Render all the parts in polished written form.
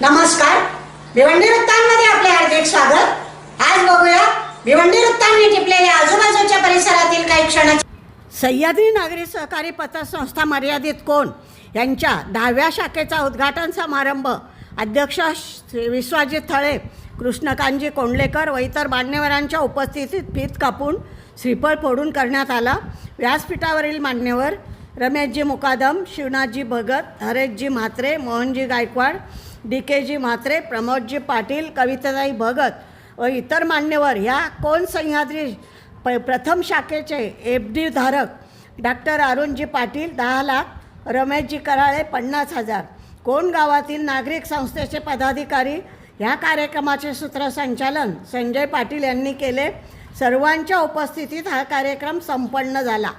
नमस्कार, भिवंडी वृत्तांमध्ये आपले हार्दिक स्वागत। आज बघूया भिवंडी वृत्तांनी टिपलेल्या आजूबाजूच्या परिसरातील काही क्षण। सह्याद्री नागरी सहकारी पतसंस्था मर्यादित कोण यांच्या 10व्या शाखेचा उद्घाटन समारंभ अध्यक्ष श्री विश्वजित थळे, कृष्णकांतजी कोंडलेकर व इतर मान्यवरांच्या उपस्थितीत फीत कापून श्रीफळ फोडून करण्यात आला। व्यासपीठावरील मान्यवर रमेशजी मुकादम, शिवनाथजी भगत, हरेशजी म्हात्रे, मोहनजी गायकवाड, DKजी म्हात्रे, प्रमोदजी पाटील, कविताताई भगत व इतर मान्यवर ह्या कोण सह्याद्री प्रथम शाखेचे FD धारक डॉक्टर अरुणजी पाटील 10 लाख, रमेशजी कराळे 50,000, कोण गावातील नागरिक संस्थेचे पदाधिकारी ह्या कार्यक्रमाचे सूत्रसंचालन संजय पाटील यांनी केले। सर्वांच्या उपस्थितीत हा कार्यक्रम संपन्न झाला।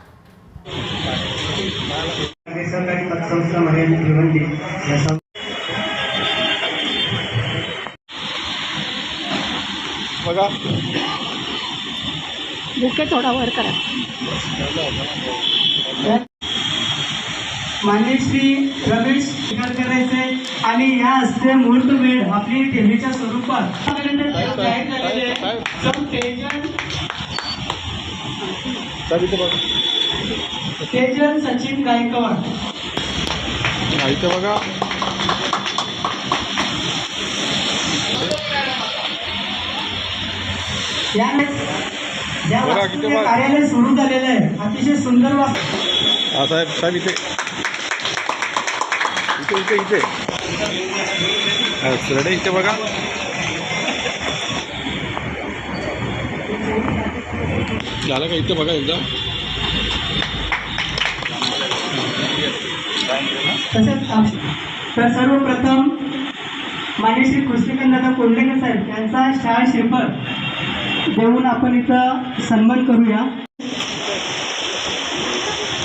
सरकारी पतसंस्था मर्यादित भिवंडी बघा बुके थोडा वर करा। मान्य श्री रमेश स्वीकार करायचे आणि या हस्ते मुहूर्तमेढ आपली ठेवीच्या स्वरूपात जाहीर झालेले तेजन सचिन गायकवाड इथे बघा कार्यालय सुरू झालेलं आहे, अतिशय सुंदर साहेब साहेब इथे इथे इथे इथे सरडे इथे बघा झालं का? इथे बघा एकदा तर सर्वप्रथम मान्य श्री कृष्णकांत कोंडलेकर साहेब यांचा शाळा श्रीफळ देऊन आपण इथं सन्मान करूया।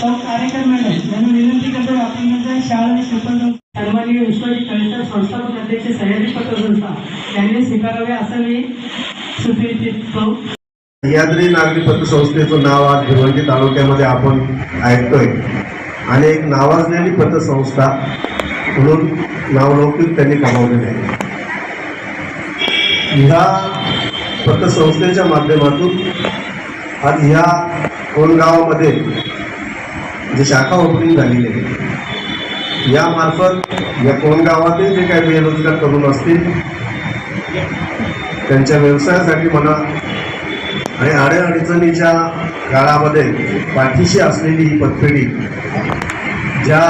कार्यक्रम यांना विनंती करतो आपण नंतर शाळा श्रीफळ सन्माननीय विश्वजित थळे संस्थापक अध्यक्ष सह्याद्री पतसंस्था यांनी स्वीकारावे असं मी सुचितो। सह्याद्री नागरी पतसंस्थेचं नाव आज भिवंडी तालुक्यामध्ये आपण ऐकतोय आणि एक नावाजलेली पतसंस्था म्हणून नावलौकिक त्यांनी कमावलेले आहे। ह्या पतसंस्थेच्या माध्यमातून आज ह्या कोण गावामध्ये जे शाखा ओपनिंग झालेली आहे यामार्फत या कोण गावातील जे काही बेरोजगार तरुण असतील त्यांच्या व्यवसायासाठी म्हणा आणि अडचणीच्या काळामध्ये पाठीशी असलेली ही पतपेढी ज्या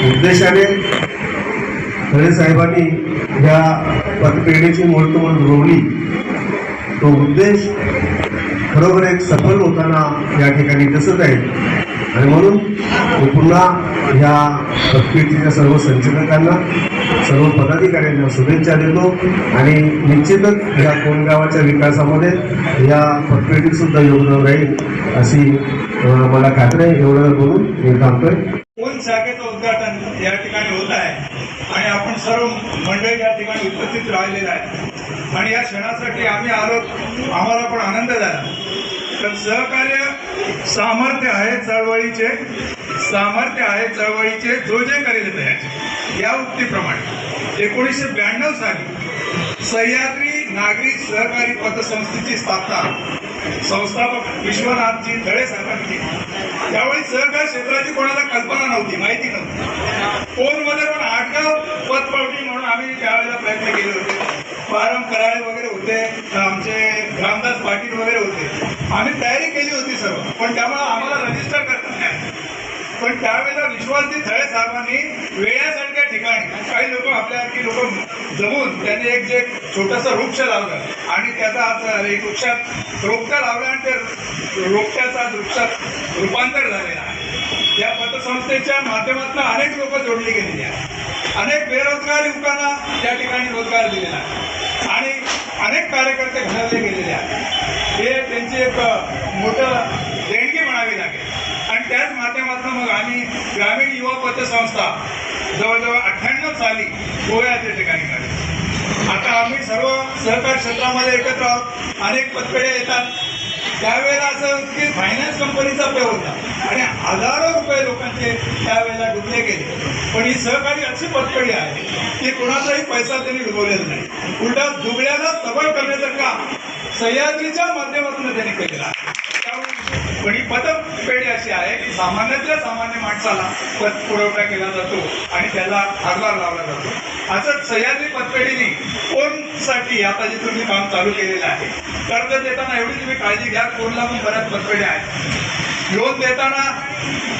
उद्देशाने थळे साहेबांनी ह्या पतपेढीची मुहूर्तमेढ रोवली तो उद्देश खरोखर एक सफल होताना या ठिकाणी दिसत आहे आणि म्हणून मी पुन्हा ह्या पतपेढीच्या सर्व संचालकांना सर्व पदाधिकाऱ्यांना शुभेच्छा देतो आणि निश्चितच या कोण गावाच्या विकासामध्ये या पतपेढीत सुद्धा योगदान राहील अशी मला खात्री आहे। एवढं बोलून मी थांबतोय। कोण शाखेचं उद्घाटन या ठिकाणी होत आहे आणि आपण सर्व मंडळी या ठिकाणी उपस्थित राहिलेले आहेत आणि या क्षणासाठी आम्ही आलो, आम्हाला पण आनंद झाला। तर सहकार्य सामर्थ्य आहे चळवळीचे, सामर्थ्य आहे चळवळीचे, जो जे करेल त्याचे या उक्तीप्रमाणे 1992 साली सह्याद्री नागरी सहकारी पतसंस्थेची स्थापना संस्थापक विश्वनाथजी थळे साहेबांनी केली। त्यावेळी सहकारी क्षेत्राची कोणाला कल्पना नव्हती, माहिती नव्हती। कोणमध्ये पण आडगाव पतपळवणी म्हणून आम्ही त्यावेळेला प्रयत्न केले होते। पारम कराळे वगैरे होते, आमचे रामदास पाटील वगैरे होते, आम्ही तयारी केली होती सर्व, पण त्यामुळे आम्हाला रजिस्टर करता नाही आलं। पण त्यावेळेला विश्वनाथजी थळे साहेबांनी वेळासाठी त्या ठिकाणी काही लोक आपल्यासारखी लोक जमून त्यांनी एक जे छोटंसं वृक्ष लावलं आणि त्याचा एक वृक्षात रोपटा लावला आणि त्या रोपट्याचा वृक्षात रूपांतर झालेलं आहे। या पतसंस्थेच्या माध्यमातून अनेक लोक जोडली गेलेली आहेत, अनेक बेरोजगार युवकांना त्या ठिकाणी रोजगार दिलेला आहे आणि अनेक कार्यकर्ते घडवले गेलेले आहेत। हे त्यांची एक मोठं देणगी म्हणावी लागेल आणि त्याच माध्यमातून मग आम्ही ग्रामीण युवा पतसंस्था जवळजवळ 98 साली गोव्याच्या ठिकाणी काढली। आता आम्ही सर्व सहकार क्षेत्रामध्ये एकत्र आहोत, अनेक पतपेढ्या येतात। त्यावेळेला असं की फायनान्स कंपनीचा पे होता आणि हजारो रुपये लोकांचे त्यावेळेला डुबले गेले। पण ही सहकारी अशी पतपेढी आहे की कुणाचाही पैसा त्यांनी डुबवलेला नाही. उलटा दुबळ्याला सबळ करण्याचं काम सह्याद्रीच्या माध्यमातून त्यांनी केलेलं आहे. पण ही पतपेढी अशी आहे की सामान्यातल्या सामान्य माणसाला पत पुरवठा केला जातो आणि त्याला हातभार लावला जातो. असंच सह्याद्री पतपेढीने कोणसाठी आता जे तुम्ही काम चालू केलेलं आहे, कर्ज देताना एवढी तुम्ही काळजी घ्या, कोणला पण बऱ्याच पतपेढ्या आहेत. लोन देताना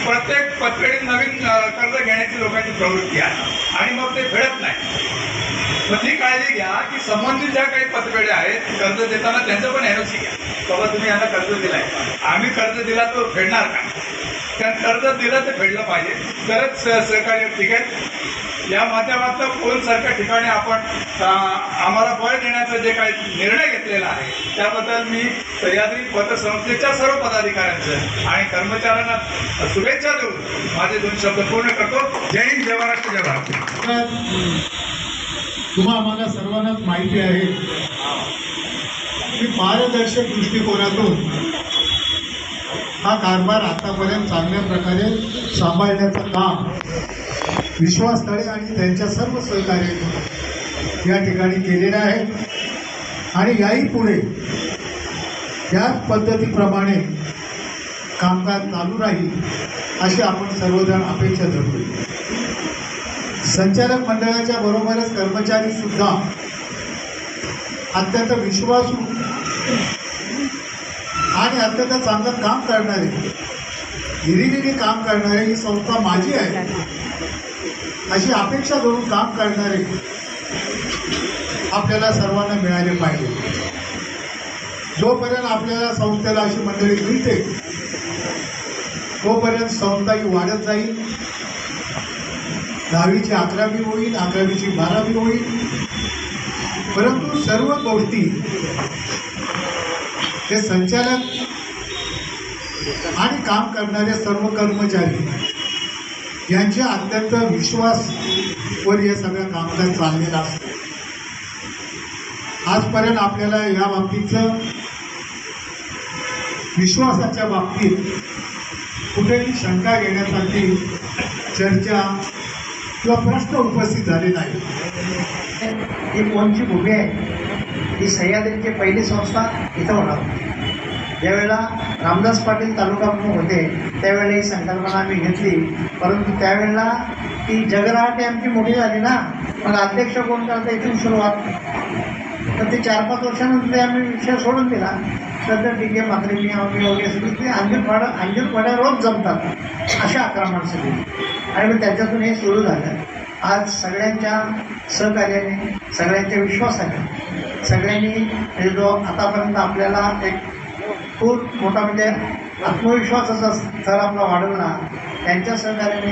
प्रत्येक पतपेढीत नवीन कर्ज घेण्याची लोकांची प्रवृत्ती आहे आणि मग ते फेडत नाही. मग ती काळजी घ्या की संबंधित ज्या काही पतपेढ्या आहेत कर्ज देताना त्यांचं पण एनओसी घ्या. बाबा तुम्ही यांना कर्ज दिलाय, आम्ही कर्ज दिला तो फेडणार का? कारण कर्ज दिलं तर फेडलं पाहिजे तरच सहकार्य ठीक आहे. या माध्यमातून फोनसारख्या ठिकाणी आपण आम्हाला बळ देण्याचा जे काही निर्णय घेतलेला आहे त्याबद्दल मी सह्याद्री पतसंस्थेच्या सर्व पदाधिकाऱ्यांचं आणि कर्मचाऱ्यांना शुभेच्छा देऊन माझे 2 शब्द पूर्ण करतो. जय हिंद, जय महाराष्ट्र, जय भारत. तुम्हा आम्हाला सर्वांनाच माहिती आहे की पारदर्शक दृष्टिकोनातून हा कारभार आतापर्यंत चांगल्या प्रकारे सांभाळण्याचं काम विश्वास तळे आणि त्यांच्या सर्व सहकार्यांनी या ठिकाणी केलेलं आहे आणि याही पुढे याच पद्धतीप्रमाणे कामकाज चालू राहील अशी आपण सर्वजण अपेक्षा धरतो. संचालक मंडळाच्या बरोबरच कर्मचारी सुद्धा अत्यंत विश्वासू आणि अत्यंत चांगलं काम करणारे, हिरिरीने काम करणारे, ही संस्था माझी आहे अशी अपेक्षा धरून काम करणारे आपल्याला सर्वांना मिळाले पाहिजे. जोपर्यंत आपल्याला संस्थेला अशी मंडळी मिळते तोपर्यंत संस्था ही वाढत जाईल. 10वीची 11वी होईल, 11वीची 12वी होईल. परंतु सर्व गोष्टी हे संचालक आणि काम करणारे सर्व कर्मचारी यांच्या अत्यंत विश्वासवर हे सगळं कामकाज चाललेलं असतं. आजपर्यंत आपल्याला या बाबतीचं विश्वासाच्या बाबतीत कुठेही शंका घेण्यासाठी चर्चा किंवा प्रश्न उपस्थित झाले नाही. ही कोणची भूमी आहे? ही सह्याद्रीची पहिली संस्था इथं होणार. ज्यावेळेला रामदास पाटील तालुका प्रमुख होते त्यावेळेला ही संकल्पना आम्ही घेतली, परंतु त्यावेळेला ती जगराटे आमची मोठी झाली ना, मग अध्यक्ष कोण करता इथून सुरुवात. तर ते 4-5 वर्षानंतर आम्ही विषय सोडून दिला. तर ठीक आहे, मात्र मी वगैरे सगळी ते अंजूरपाड्या रोज जमतात अशा 11 माणसं दिली आणि मग त्याच्यातून हे सुरू झालं. आज सगळ्यांच्या सहकार्याने, सगळ्यांच्या विश्वासाने, सगळ्यांनी जो आतापर्यंत आपल्याला एक खूप मोठा म्हणजे आत्मविश्वासाचा स्तर आपला वाढवला, त्यांच्या सहकार्याने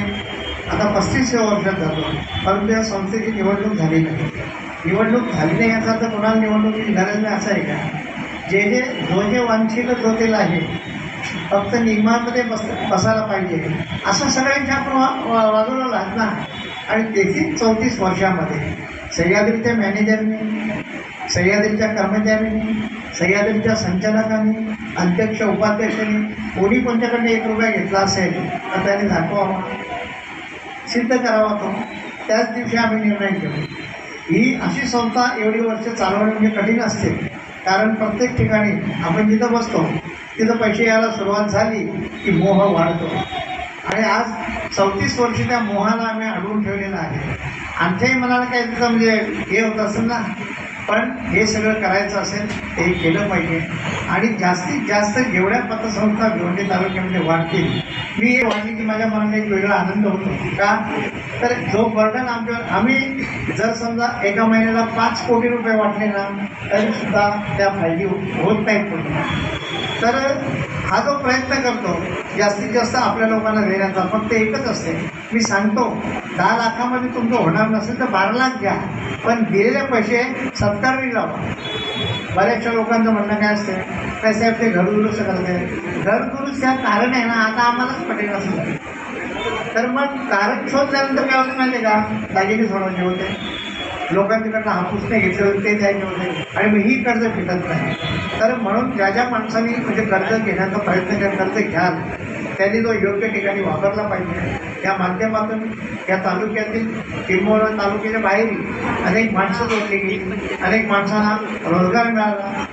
आता 35 वर्षात जातो. परंतु या संस्थेची निवडणूक झाली नाही. निवडणूक झाली नाही याचा तर कोणाला निवडणुकीची गरज नाही असं आहे का? जो जे वांछित होतेलं आहे फक्त नियमांमध्ये बसायला पाहिजे असं सगळ्यांच्या आपण वाजवलेलं आहेत ना. आणि तेथील 34 वर्षामध्ये सह्याद्रीच्या मॅनेजरनी, सह्याद्रीच्या कर्मचाऱ्यांनी, सह्याद्रीच्या संचालकांनी, अध्यक्ष उपाध्यक्षांनी कोणी कोणत्याकडे 1 रुपया घेतला असेल तर त्याने दाखवावा, सिद्ध करावा तो. त्याच दिवशी आम्ही निर्णय घेऊ. ही अशी संस्था एवढी वर्ष चालवणे म्हणजे कठीण असते, कारण प्रत्येक ठिकाणी आपण जिथं बसतो तिथं पैसे यायला सुरुवात झाली की मोह वाढतो. आणि आज 34 वर्ष त्या मोहाला आम्ही अडवून ठेवलेलं आहे. आमच्याही मनाला काही तिथं म्हणजे हे होत असेल ना, पण हे सगळं करायचं असेल ते केलं पाहिजे. आणि जास्तीत जास्त जेवढ्या पतसंस्था भिवंडी तालुक्यामध्ये वाढतील, मी हे वाढली की माझ्या मनाला एक वेगळा आनंद होतो. का तर जो बर्डन आमच्यावर, आम्ही जर समजा एका महिन्याला 5 कोटी रुपये वाटले ना तरीसुद्धा त्या फायदे होत नाहीत पूर्ण. तर हा जो प्रयत्न करतो जास्तीत जास्त आपल्या लोकांना देण्याचा, फक्त एकच असते, मी सांगतो 10 लाखामध्ये तुमचं होणार नसेल तर 12 लाख घ्या, पण दिलेले पैसे सत्कारणी लावा. बऱ्याचशा लोकांचं म्हणणं काय असते, काय साहेब ते घर दुरुस्त करते. घर दुरुस्त्या कारण आहे ना, आता आम्हालाच पटेल असं. तर मग कारण शोधल्यानंतर काय होतं माहिती आहे का, दागिने सोडवायचे होते, लोकांच्याकडनं हापूस नाही घेतले होते ते द्यायचे होते आणि मग ही कर्ज फिटत नाही. तर म्हणून ज्या ज्या माणसांनी म्हणजे कर्ज घेण्याचा प्रयत्न कर्ज घ्याल त्यांनी तो योग्य ठिकाणी वापरला पाहिजे. या माध्यमातून या तालुक्यातील किंबहुना तालुक्याच्या बाहेरही अनेक माणसं जोडली गेली, अनेक माणसांना रोजगार मिळाला.